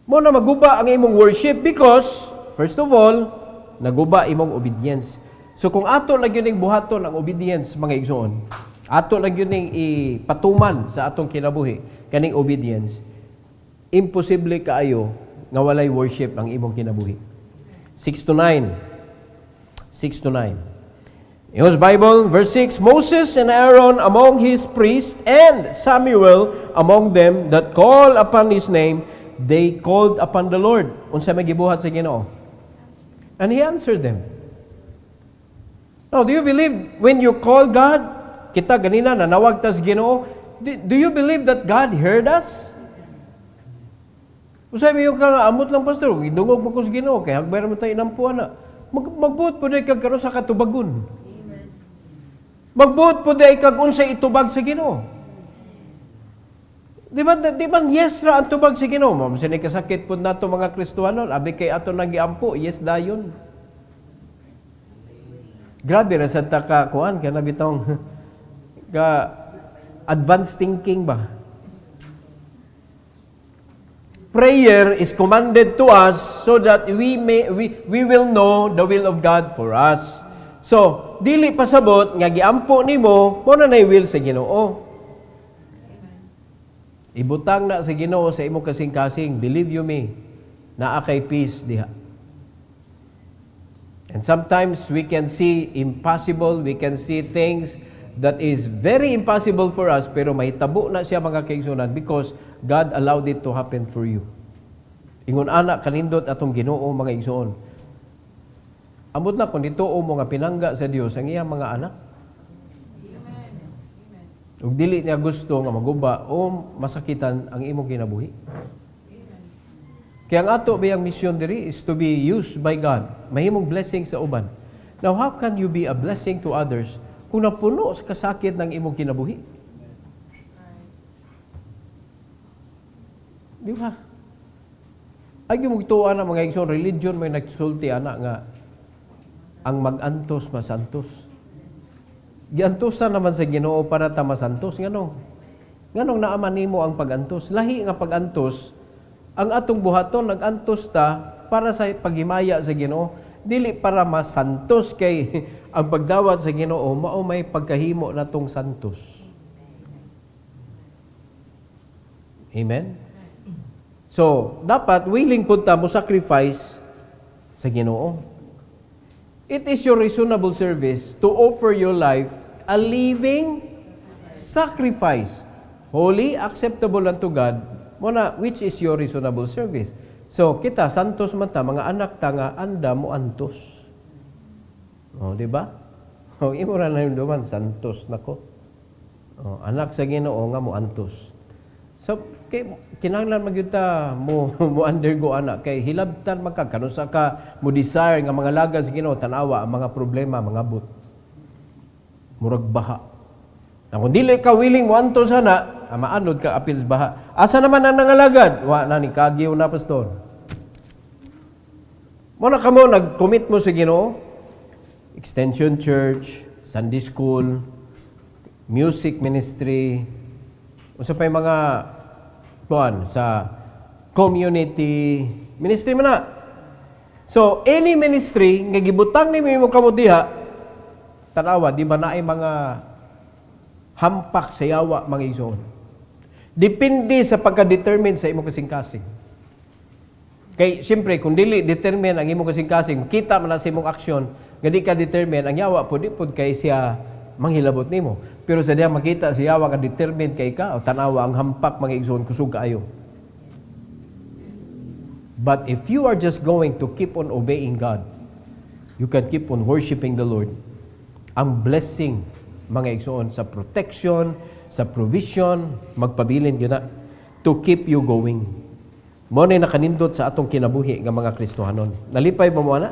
Mo na maguba ang imong worship because, first of all, naguba imong obedience. So kung ato lang yun buhaton ang obedience, mga igsoon, ato lang yun ipatuman sa atong kinabuhi, kaning obedience, imposible kaayo nga walay worship ang imong kinabuhi. 6-9. 6-9. In his Bible, verse 6, Moses and Aaron among his priests, and Samuel among them that call upon his name, they called upon the Lord. Unsa may gibuhat sa Ginoo? And He answered them. Now, do you believe when you call God, kita ganina nanawag tas Ginoo, do you believe that God heard us? Usay mo yung amot lang, pastor, idungog mo ko sa Ginoo, kaya hagbay mo tayo inampuan na. Magbuot po dahil kag karon sa katubagon. Magbuot po dahil kag unsay itubag sa Ginoo. Di ba yes ra ang tubag sa Ginoo? Ma'am, sinay kasakit po nato mga Kristohano, abi kay ato nagiampo, yes dayon. Grabe ra sa ka kuan kana bitong ka advanced thinking ba? Prayer is commanded to us so that we will know the will of God for us. So, dili pasabot nga giampo nimo mo na nay will sa Ginoo. Ibutang na sa Ginoo sa imo kasing-kasing, believe you me, naa kay peace diha. And sometimes we can see impossible, we can see things that is very impossible for us, pero mahitabo na siya mga kaigsunan because God allowed it to happen for you. Ingon anak kanindot atong Ginoo mga igsoon. Amot na kung dituo mo nga pinangga sa Dios ang iyang mga anak. Amen. Ug dili niya gusto nga maguba o masakitan ang imong kinabuhi. Amen. Kaya ang ato biyang mission diri is to be used by God. Mahimong blessing sa uban. Now, how can you be a blessing to others kung napuno sa kasakit ng imong kinabuhi? Di ba? Ay gimugtuan na mga igsoon, religion may nagsulti ana nga ang mag-antos masantos. Giantosan naman sa Ginoo para ta masantos nganong naaman nimo ang pag-antos. Lahi nga pag-antos ang atong buhaton nag-antos ta para sa paghimaya sa Ginoo, dili para masantos kay ang pagdawat sa Ginoo mao may pagkahimo natong santos. Amen. So, dapat willing pud ta mo sacrifice sa Ginoo. It is your reasonable service to offer your life a living sacrifice, holy, acceptable unto God, muna, which is your reasonable service. So, kita, santos man ta, mga anak ta nga, anda mo antos. O, di ba? O, imo ra na yung duman, santos nako. O, anak sa Ginoo nga mo antos. So, kinahanglan magyuta mo undergo anak kay hilabtan magkakanon sa ka mo desire nga mga lagad sa Ginoo tan-awa ang mga problema mga but murag baha. Kung dili ka willing mo anto sana maanod ka apil sa baha. Asa naman ang nangalagad? Wa na ni kagiw na pastor. Mo na kamo nag-commit mo sa Ginoo. Extension Church, Sunday School, music ministry, unsa pay mga kuan sa community ministry man na. So any ministry nga gibutang nimo imong kamo diha tan-awa di ba naay mga hampak sa yawa mga igsoon. Depende sa pagka-determine sa imong kasing-kasing. Kay siyempre kung dili determine ang imong kasing-kasing, kita man na sa imong aksyon nga di ka determine ang yawa pud kay siya manghilabot nimo. Pero sa diha makita si yawa nga determined kay ka o tanawa ang hampak mga igsoon kusog kaayo. But if you are just going to keep on obeying God, you can keep on worshiping the Lord. Ang blessing mga igsoon sa protection, sa provision, magpabilin gyud na to keep you going. Mo na nakanindot sa atong kinabuhi nga mga Kristohanon. Nalipay ba mo ana?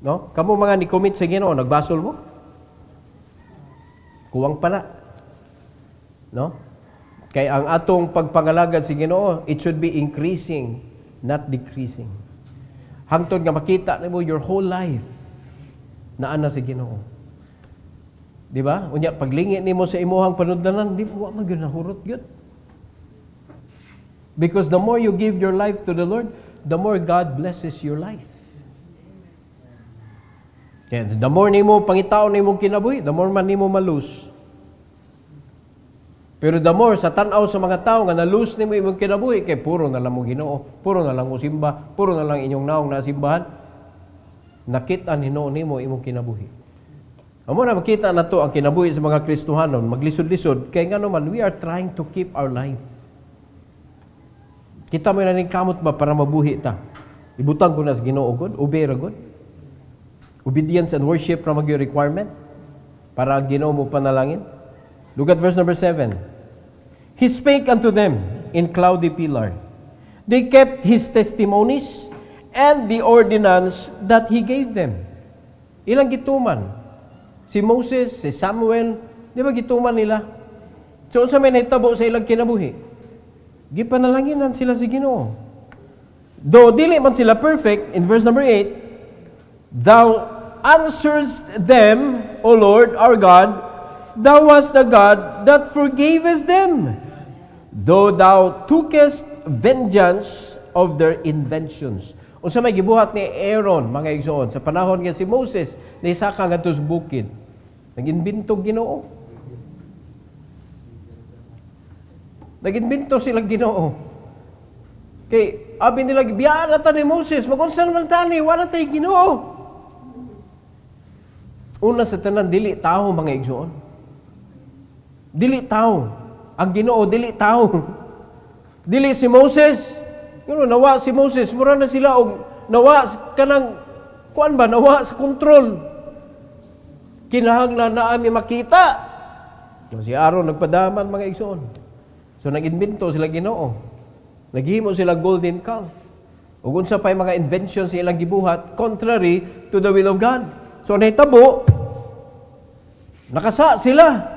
No? Kamo mga ni commit sa Ginoo nagbasol mo? Kuwang pa na. No? Kaya ang atong pagpangalagad sa Ginoo, it should be increasing, not decreasing. Hangtod nga makita nimo your whole life na ana sa Ginoo. Di ba? Unya paglingi nimo sa imuhang panudlanan, di mo magyud nahurot gyud. Because the more you give your life to the Lord, the more God blesses your life. And the more nimo pangitaon nimo kinabuhi, the more man nimo malus. Pero the more sa tan-aw sa mga tao nga nalus nimo imong kinabuhi kay puro na lang mo Ginoo, puro na lang mo simba, puro na lang inyong naong nasimbahan. Nakit-an Hinoo nimo imong kinabuhi. Amo na makita nato ang kinabuhi sa mga Kristohanon, maglisod-lisod kay ngano man we are trying to keep our life. Kita mo na ning kamot ba para mabuhi ta. Ibutang ko na sa Ginoo gud, obey ra gud. Obedience and worship ra magyo requirement para ang Ginoo mo panalangin. Look at verse number 7. He spake unto them in cloudy pillar. They kept his testimonies and the ordinance that he gave them. Ilang gituman? Si Moses, si Samuel, di ba gituman nila? So, sa may nahitabo sa ilang kinabuhi, gipanalanginan sila si Ginoo. Though dili man sila perfect, in verse number 8, Thou answerest them, O Lord, our God, Thou wast the God that forgavest them, though Thou tookest vengeance of their inventions. O sa may gibuhat ni Aaron, mga igsoon, sa panahon nga si Moses, na isa ka nga sa bukid, nag-inbintog Ginoo. Nag-inbinto sila Ginoo. Kay, abi nila, biyaan na ta ni Moses, magunsa naman tani, wala tayo Ginoo. Una sa tanan, dili tao, mga igsoon. Dili tao. Ang Ginoo, dili tao. Dili si Moses. Nawa si Moses, mura na sila, o nawa kanang, kuan ba, nawa sa kontrol. Kinahanglan na ami makita. Si Aaron, nagpadaman, mga igsoon. So, nag-invento sila Ginoo. Naghimo sila golden calf. Ug unsa pay mga inventions sa ilang gibuhat contrary to the will of God. So, nahitabo, nakasa sila.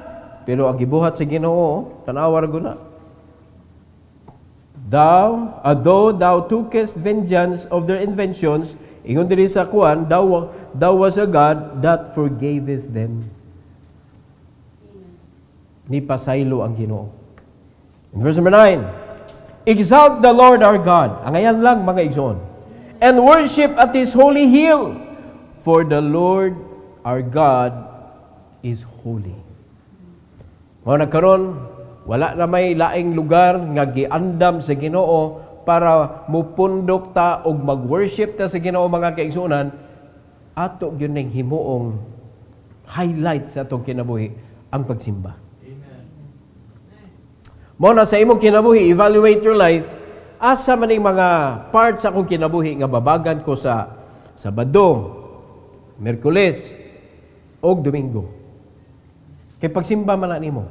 Pero ang gibuhat sa Ginoo, tanawar guna. Though thou tookest vengeance of their inventions, ingon diri sa kuan, thou was a God that forgavest them. Ni pasaylo ang Ginoo. In verse number 9, Exalt the Lord our God. Ang ayan lang, mga igsoon. And worship at His holy hill. For the Lord our God is holy. Mga nagkaroon, wala na may laing lugar nga giandam sa Ginoo para mupundok ta og mag-worship ta sa Ginoo, mga kaigsunan. Ato gyud ning himuong highlight sa atong kinabuhi ang pagsimba. Mo na sa imong kinabuhi, evaluate your life. Asa man ning mga parts sa akong kinabuhi nga babagan ko sa Sabado, Miyerkules, o Domingo. Kay pagsimba man na nimo.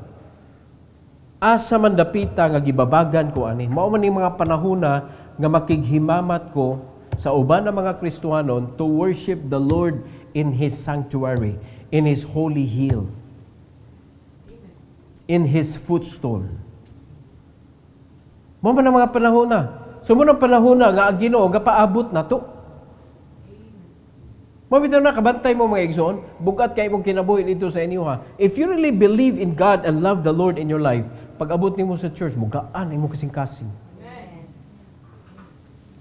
Asa man dapita nga gibabagan ko ani. Mao man ning mga panahona nga makighimamat ko sa uban ng mga Kristiyanon to worship the Lord in His sanctuary, in His holy hill, in His footstool. Mao man ang mga panahona. Sumunod panahona nga ang Ginoo gapaabot nato. Mao bitaw na kabantay mo, mga igsoon, bugat kay imong kinabuhi dito sa inyo ha. If you really believe in God and love the Lord in your life, pag abot nimo sa church, mugaan imo kasing-kasing.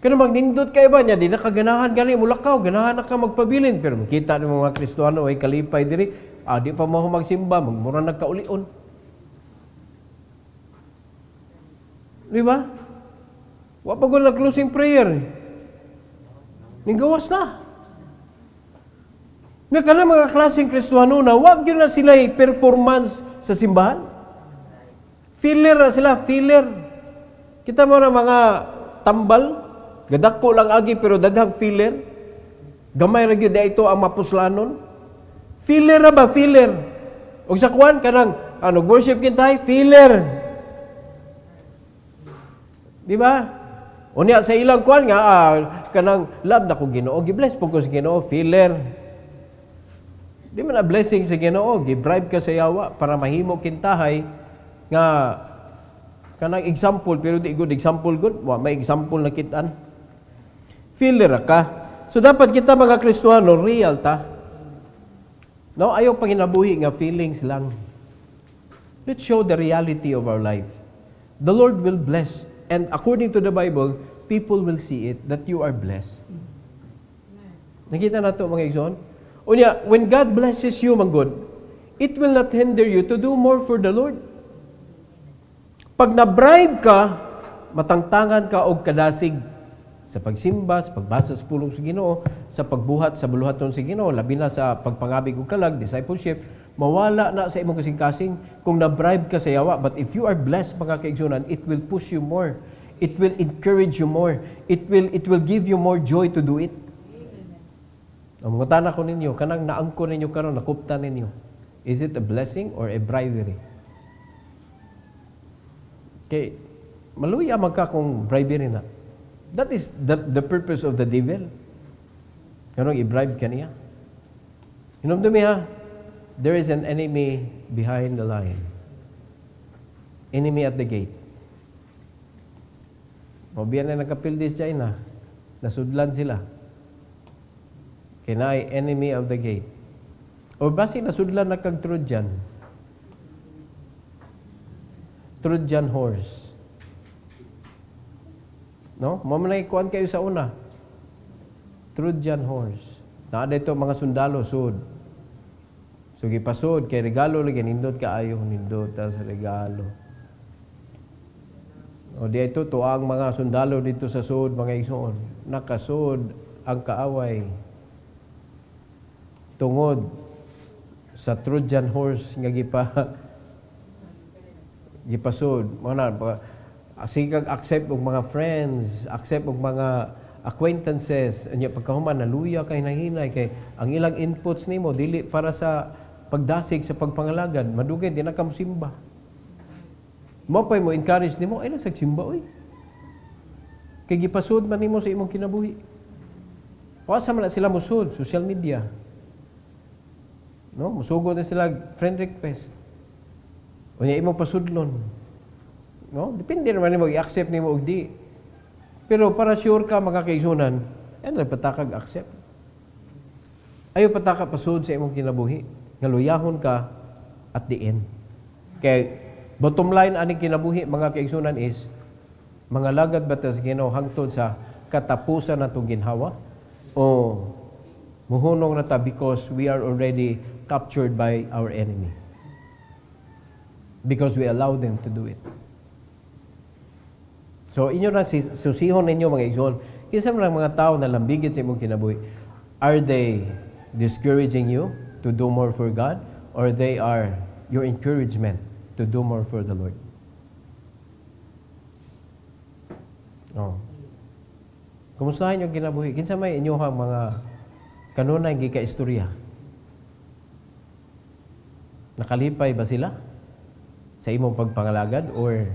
Kaya magnindot kayo ba niya, di na kaganahan gali, mulakaw, ganahan na ka magpabilin. Pero makita ng mga Kristiyano ay kalipay diri, di pa mo magsimba, magmura nagkaulion. Di ba? Wa pa ko na closing prayer. Ninggawas na. Nga ka na mga klaseng Kristiyano na, wag yun na sila performance sa simbahan. Filler na sila, filler. Kita mo na mga tambal, gadako lang agi pero daghang filler. Gamay ra gyud ito ang mapuslanon. Filler ra ba, filler? Og sa kuan kanang worship kintay, filler. Di ba? Unya sa ilang kuan nga kanang love na ko Ginoo, gi-bless po ko sa Ginoo, filler. Di man na blessing sa Ginoo, gi-bribe ka sa yawa para mahimo kintahay nga kanang example pero di good example good, may example na kitaan. Filler ka. So dapat kita mga Kristiyano real ta. No, ayaw panginabuhi nga feelings lang. Let's show the reality of our life. The Lord will bless, and according to the Bible, people will see it that you are blessed. Nakita nato, mga igsoon. Unya, when God blesses you, man God, it will not hinder you to do more for the Lord. Pag na-bribe ka, matangtangan ka og kadasig sa pagsimba, sa pagbasa sa pulong sa Ginoo, sa pagbuhat sa buluhaton sa Ginoo, labi na sa pagpangabig og kalag, discipleship, mawala na sa imong kasing-kasing kung na-bribe ka sa yawa. But if you are blessed, mga kaigsunan, it will push you more. It will encourage you more. It will give you more joy to do it. Ang mga tanak ko ninyo, kanang naangko ninyo karon, nakuptan ninyo. Is it a blessing or a bribery? Kay maluya magka kung bribery na. That is the purpose of the devil. Kanong i-bribe ka niya. Hinumdumi ha, there is an enemy behind the line. Enemy at the gate. O biyan na nakapildis dyan na. Nasudlan sila. Kinay enemy of the gate. O basi nasudlan na kag Trojan. Trojan horse. No? Mamanay kuan kayo sa una. Trojan horse. Naa dito mga sundalo sud. So gipasud kay regalo lagi nindot kaayo nindot sa regalo. O di ito tuang mga sundalo dito sa sud mga igsoon. Nakasud ang kaaway tungod sa Trojan horse nga gipasud mana sigag accept og mga friends, accept og mga acquaintances, anya pagkahuman naluya kay nahinay kay ang ilang inputs nimo dili para sa pagdasig sa pagpangalagad, madugay di na ka mosimba. Mo pay mo encourage nimo ay nasag simba oy. Kay gipasud man nimo sa imong kinabuhi. Pasa man na sila musud social media. No, musugod na sila friend request. Unya imong pasudlon. No, depende naman nimo i-accept nimo og di. Pero para sure ka makakaigsunan, ano patakag accept. Ayo pataka pasud sa imong kinabuhi. Nga luyahon ka at the end. Kay bottom line ani kinabuhi mga kaigsunan is mga lagad batas Ginoo hangtod sa katapusan natong ginhawa o muhunong na ta because we are already captured by our enemy. Because we allow them to do it. So, inyo na susihon ninyo mga igsoon. Kinsa man mga tao na lambigit sa imong kinabuhi, are they discouraging you to do more for God? Or they are your encouragement to do more for the Lord? Oh. Kumustahan yung kinabuhi? Kinsa may inyohang mga kanunay gika-istorya? Nakalipay ba sila sa imong pagpangalagad or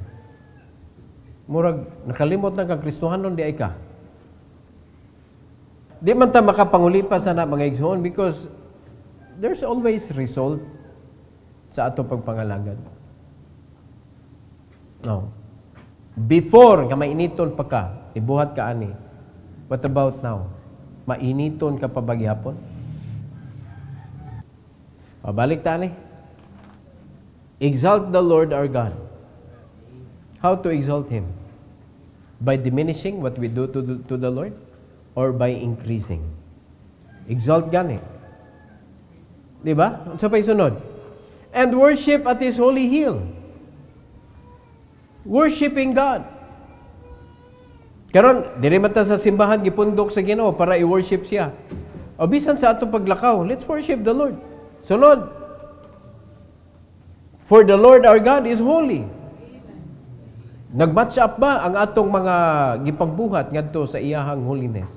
murag nakalimot na kang Kristohanon di ay ka? Di man ta makapangulipas na mga igsoon because there's always result sa ato pagpangalagad. No. Before nga mainiton pa ka, ibuhat ka ani. What about now? Mainiton ka pa bagyapon? Balik ta ni. Exalt the Lord our God. How to exalt Him? By diminishing what we do to the Lord or by increasing? Exalt gani. Di ba? Sa pa isunod. And worship at His holy hill. Worshiping God. Karon, diri man ta sa simbahan gipundok sa Ginoo para i-worship siya. O bisan sa atong paglakaw, let's worship the Lord. Sunod. For the Lord our God is holy. Nag-match up ba ang atong mga gipagbuhat ngadto sa iyahang holiness?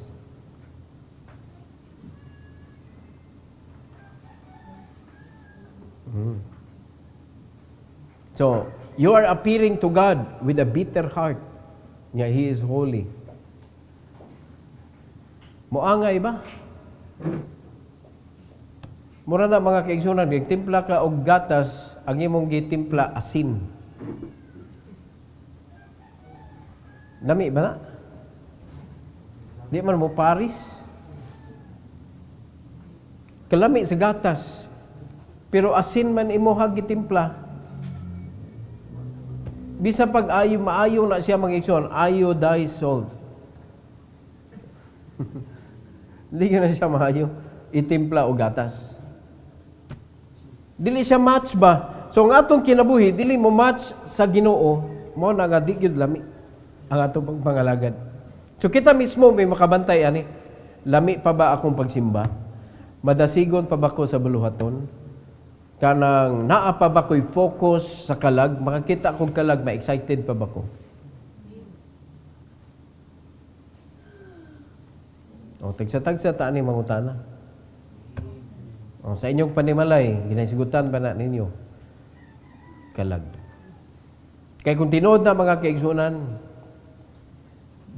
So, you are appearing to God with a bitter heart. Yeah, He is holy. Moangay ba? Mura na mga kaigsunan, gitimpla ka og gatas, ang imong gitimpla asin. Nami ba na? Di man mo paris. Kalami sa gatas. Pero asin man imo gitimpla. Bisa pag ayo maayo na siya mga igsoon, iodized salt. Hindi na siya maayo. Itimpla o gatas. Dili siya match ba? So ang atong kinabuhi, dili mo match sa Ginoo, mo na nga di gyud lami ang atong pangalagad. So kita mismo may makabantay ani. Lami pa ba akong pagsimba? Madasigon pa ba ko sa buluhaton? Kanang naa pa ba ko'y focus sa kalag? Makakita akong kalag, ma-excited pa ba ko? O, tagsa-tagsa taan ni mangutana. O, sa inyong panimalay, ginasigutan ba na ninyo? Kalag. Kaya kung tinuod na mga kaigsunan,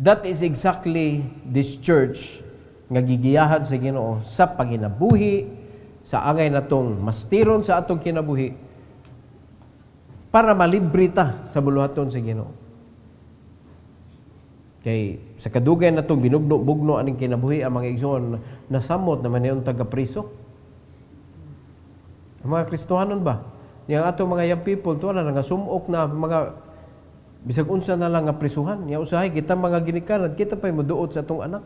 that is exactly this church nga gigiyahan sa Ginoo sa paginabuhi, sa angay natong mastiron sa atong kinabuhi, para malibre ta sa buluhaton sa Ginoo. Kay sa kadugay natong binugno-bugno aning kinabuhi, ang mga igsoon nasamot naman yung taga-priso. Ang mga Kristohanon ba? Yang atong mga young people, to na nga sumok na mga bisag unsa na lang nga prisuhan. Yang usahay kita mga ginikanan, kita pa'y muduot sa atong anak.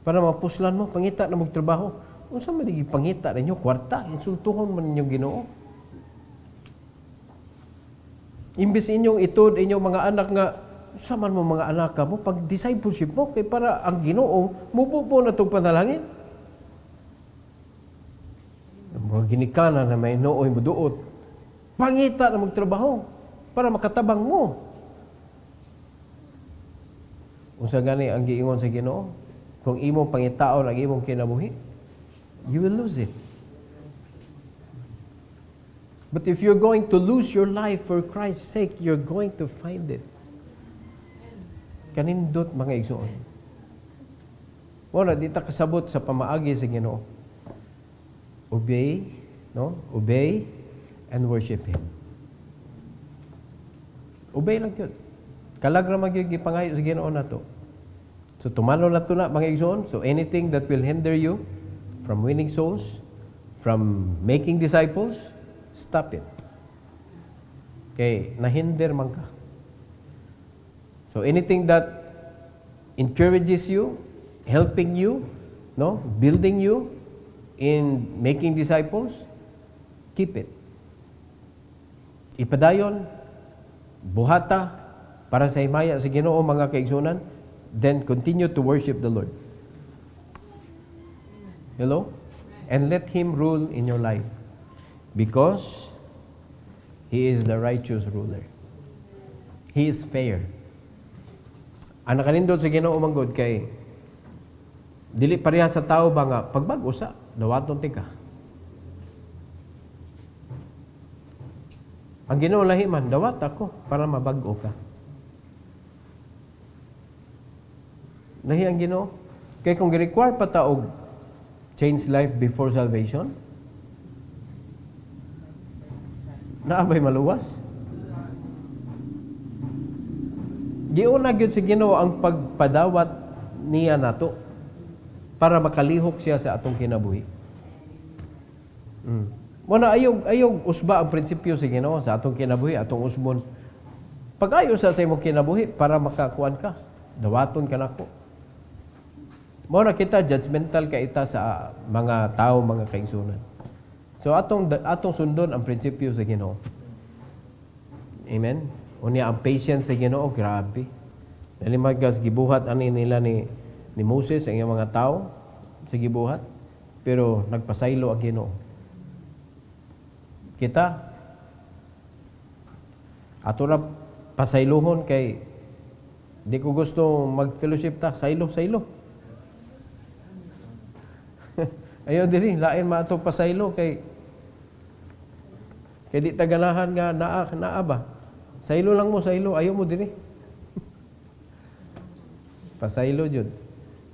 Para mapuslan mo, pangita na magtrabaho. Unsa man digig pangita ninyo kwarta, insultuhon man ninyong Ginoo. Imbis inyong itod inyong mga anak nga sa man mo mga anak mo pag discipleship mo kay para ang Ginoo mububo na tong panalangin. Ang mga ginikanan na may nooy muduot, pangita na magtrabaho para makatabang mo. Unsa gani ang giingon sa Ginoo? Kung imong pangitaon ang imong kinabuhi, you will lose it. But if you're going to lose your life for Christ's sake, you're going to find it. Kanindot mga igsoon. Wala, di ta kasabot sa pamaagi sa Ginoo. Obey, no? Obey and worship Him. Obey lang yun. Kalag na magipangayo sa Ginoo na to. So tumalo na to na mga igsoon. So anything that will hinder you from winning souls, from making disciples, stop it. Okay, nahinder man ka. So anything that encourages you, helping you, no, building you in making disciples, keep it. Ipadayon, buhata para sa himaya sa Ginoo mga kaigsunan, then continue to worship the Lord. Hello? And let Him rule in your life. Because He is the righteous ruler. He is fair. Ang nakanindot sa Ginoo manggod kay dili pareha sa tao ba nga pagbag-o sa dawaton ti ka. Ang Ginoo lahi man dawat ako para mabag-o ka. Lahi ang Ginoo kay kung gi-require pa ta og change life before salvation, naabay maluwas. Giuna gyud si Ginoo ang pagpadawat niya nato para makalihok siya sa atong kinabuhi. Muna ayog usba ang prinsipyo si Ginoo sa atong kinabuhi, atong usbon. Pag-ayo sa imong kinabuhi para makakuan ka, dawaton ka nako. Muna kita judgmental ka ita sa mga tao, mga kaigsunan. So atong sundon ang prinsipyo sa Ginoo. Amen. Unya ang patience sa Ginoo grabe. Nalimagas gibuhat ani nila ni Moses ang iyang mga tao sa gibuhat, pero nagpasaylo ang Ginoo. Kita ato ra pasaylohon kay di ko gusto mag-fellowship ta, saylo. Ayaw diri lain maato pasaylo kay di taganahan nga naa ba. Saylo lang mo, saylo, ayaw mo diri. Pasaylo jud.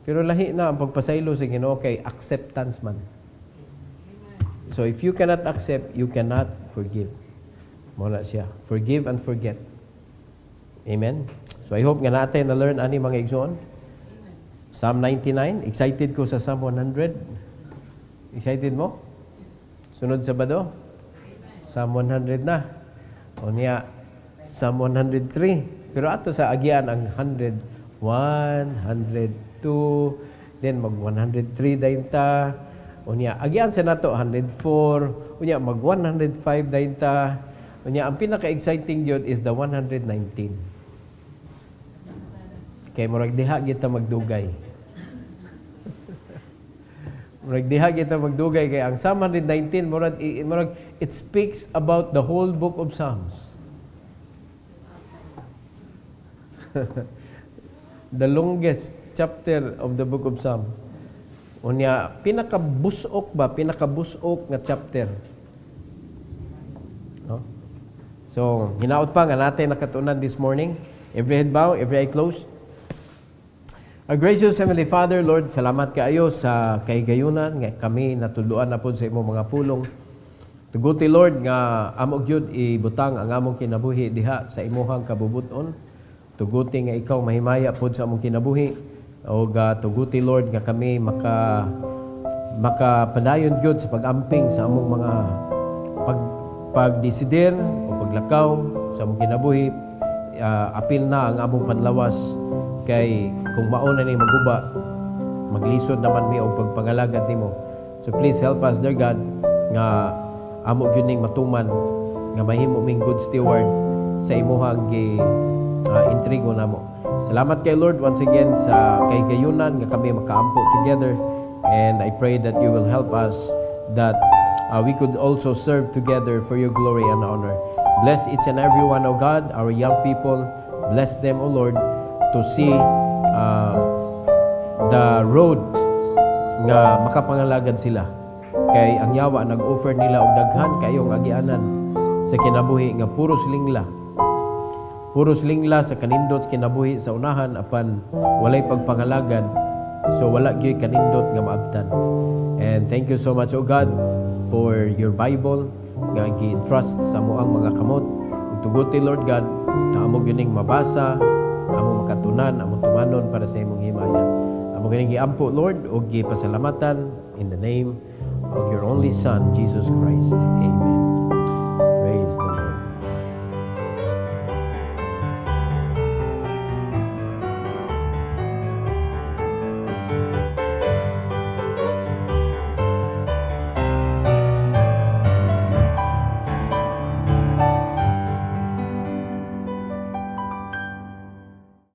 Pero lahi na ang pagpasaylo sa Ginoo kay acceptance man. So if you cannot accept, you cannot forgive. Muna siya. Forgive and forget. Amen. So I hope nga natin na-learn ani mga igsoon. Psalm 99. Excited ko sa Psalm 100. Excited mo? Sunod Sabado? Psalm 100 na. O niya, Psalm 103. Pero ato sa agian ang 100, 102, then mag 103 dayon ta. Unya agian sa nato 104, unya mag 105 dayon ta. Unya ang pinaka-exciting gyud is the 119. Kay murag diha kita magdugay. Murag diha kita magdugay kay ang Psalm 119 murag it speaks about the whole book of Psalms. The longest chapter of the book of Psalm. Unya pinakabusok nga chapter. No? So, hinaot pa nga natin nakatunan this morning. Every head bow, every eye closed. Our gracious Heavenly Father, Lord, salamat kaayo sa kaigayunan nga kami natuluan na po sa imong mga pulong. Tuguti, Lord, nga amog gyud ibutang ang among kinabuhi diha sa imuhang kabubuton. Tuguti nga ikaw mahimaya po sa among kinabuhi. O tuguti, Lord, nga kami makapadayon gyud sa pag-amping sa among mga pagdesider o paglakaw sa among kinabuhi. Apil na ang among panlawas kay kung mauna ni maguba, maglisod naman mi og pagpangalagad nimo. So please help us, dear God, nga amo gyud ning matuman nga mahimo ming good steward sa imuhang intrigo namo. Salamat kay Lord once again sa kaigayunan nga kami makaampo together, and I pray that you will help us that we could also serve together for your glory and honor. Bless each and every one, O God, our young people. Bless them, O Lord, to see the road nga makapangalagad sila. Kay ang yawa nag-offer nila og daghan kayong agianan sa kinabuhi nga puros lingla. Puros lingla sa kanindot kinabuhi sa unahan apan walay pagpangalagad. So wala gyud kanindot nga maabtan. And thank you so much, O God, for your Bible nga gi-trust sa moang mga kamot. Tuguti, Lord God, na amo gining mabasa, amo makatunan, amo tumanon para sa imong himaya. Amo gining giampo, Lord, og gipasalamatan in the name of your only Son, Jesus Christ. Amen. Praise the Lord.